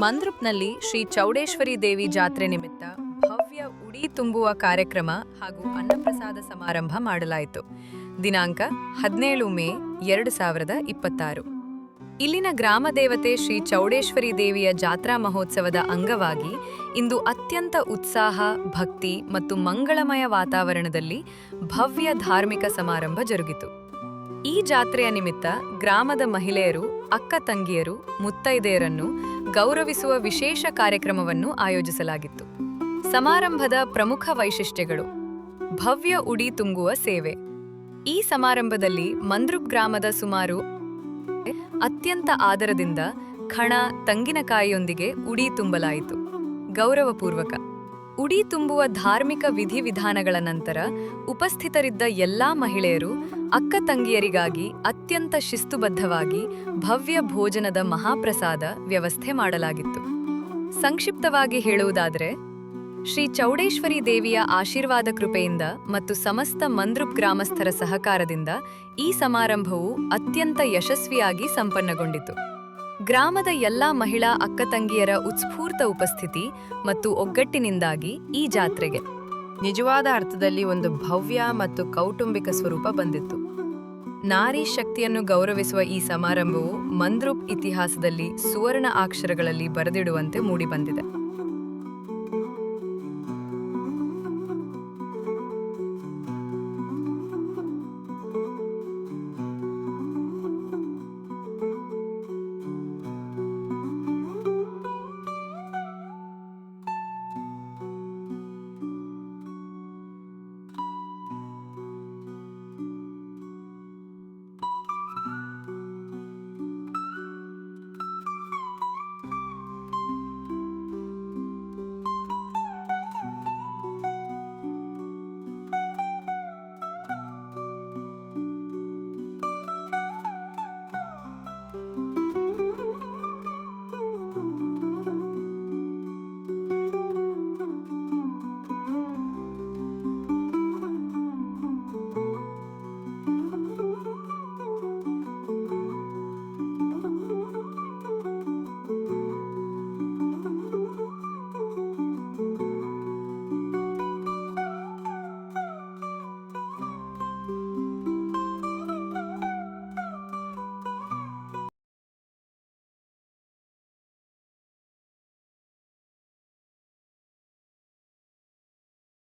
ಮಂದ್ರುಪ್ನಲ್ಲಿ ಶ್ರೀ ಚೌಡೇಶ್ವರಿ ದೇವಿ ಜಾತ್ರೆ ನಿಮಿತ್ತ ಭವ್ಯ ಉಡಿ ತುಂಬುವ ಕಾರ್ಯಕ್ರಮ ಹಾಗೂ ಅನ್ನಪ್ರಸಾದ ಸಮಾರಂಭ ಮಾಡಲಾಯಿತು. ದಿನಾಂಕ 17 ಮೇ 2026. ಇಲ್ಲಿನ ಗ್ರಾಮ ದೇವತೆ ಶ್ರೀ ಚೌಡೇಶ್ವರಿ ದೇವಿಯ ಜಾತ್ರಾ ಮಹೋತ್ಸವದ ಅಂಗವಾಗಿ ಇಂದು ಅತ್ಯಂತ ಉತ್ಸಾಹ, ಭಕ್ತಿ ಮತ್ತು ಮಂಗಳಮಯ ವಾತಾವರಣದಲ್ಲಿ ಭವ್ಯ ಧಾರ್ಮಿಕ ಸಮಾರಂಭ ಜರುಗಿತು. ಈ ಜಾತ್ರೆಯ ನಿಮಿತ್ತ ಗ್ರಾಮದ ಮಹಿಳೆಯರು, ಅಕ್ಕ ತಂಗಿಯರು, ಮುತ್ತೈದೆಯರನ್ನು ಗೌರವಿಸುವ ವಿಶೇಷ ಕಾರ್ಯಕ್ರಮವನ್ನು ಆಯೋಜಿಸಲಾಗಿತ್ತು. ಸಮಾರಂಭದ ಪ್ರಮುಖ ವೈಶಿಷ್ಟ್ಯಗಳು: ಭವ್ಯ ಉಡಿ ತುಂಬುವ ಸೇವೆ. ಈ ಸಮಾರಂಭದಲ್ಲಿ ಮಂದ್ರುಪ್ ಗ್ರಾಮದ ಸುಮಾರು ಅತ್ಯಂತ ಆದರದಿಂದ ಖಣ, ತಂಗಿನಕಾಯಿಯೊಂದಿಗೆ ಉಡಿ ತುಂಬಲಾಯಿತು. ಗೌರವಪೂರ್ವಕ ಉಡಿ ತುಂಬುವ ಧಾರ್ಮಿಕ ವಿಧಿವಿಧಾನಗಳ ನಂತರ ಉಪಸ್ಥಿತರಿದ್ದ ಎಲ್ಲಾ ಮಹಿಳೆಯರು, ಅಕ್ಕ ತಂಗಿಯರಿಗಾಗಿ ಅತ್ಯಂತ ಶಿಸ್ತುಬದ್ಧವಾಗಿ ಭವ್ಯ ಭೋಜನದ ಮಹಾಪ್ರಸಾದ ವ್ಯವಸ್ಥೆ ಮಾಡಲಾಗಿತ್ತು. ಸಂಕ್ಷಿಪ್ತವಾಗಿ ಹೇಳುವುದಾದರೆ, ಶ್ರೀ ಚೌಡೇಶ್ವರಿ ದೇವಿಯ ಆಶೀರ್ವಾದ ಕೃಪೆಯಿಂದ ಮತ್ತು ಸಮಸ್ತ ಮಂದ್ರುಪ್ ಗ್ರಾಮಸ್ಥರ ಸಹಕಾರದಿಂದ ಈ ಸಮಾರಂಭವು ಅತ್ಯಂತ ಯಶಸ್ವಿಯಾಗಿ ಸಂಪನ್ನಗೊಂಡಿತು. ಗ್ರಾಮದ ಎಲ್ಲಾ ಮಹಿಳಾ ಅಕ್ಕತಂಗಿಯರ ಉತ್ಸ್ಫೂರ್ತ ಉಪಸ್ಥಿತಿ ಮತ್ತು ಒಗ್ಗಟ್ಟಿನಿಂದಾಗಿ ಈ ಜಾತ್ರೆಗೆ ನಿಜವಾದ ಅರ್ಥದಲ್ಲಿ ಒಂದು ಭವ್ಯ ಮತ್ತು ಕೌಟುಂಬಿಕ ಸ್ವರೂಪ ಬಂದಿತ್ತು. ನಾರಿ ಶಕ್ತಿಯನ್ನು ಗೌರವಿಸುವ ಈ ಸಮಾರಂಭವು ಮಂದ್ರುಪ್ ಇತಿಹಾಸದಲ್ಲಿ ಸುವರ್ಣ ಅಕ್ಷರಗಳಲ್ಲಿ ಬರೆದಿಡುವಂತೆ ಮೂಡಿಬಂದಿದೆ.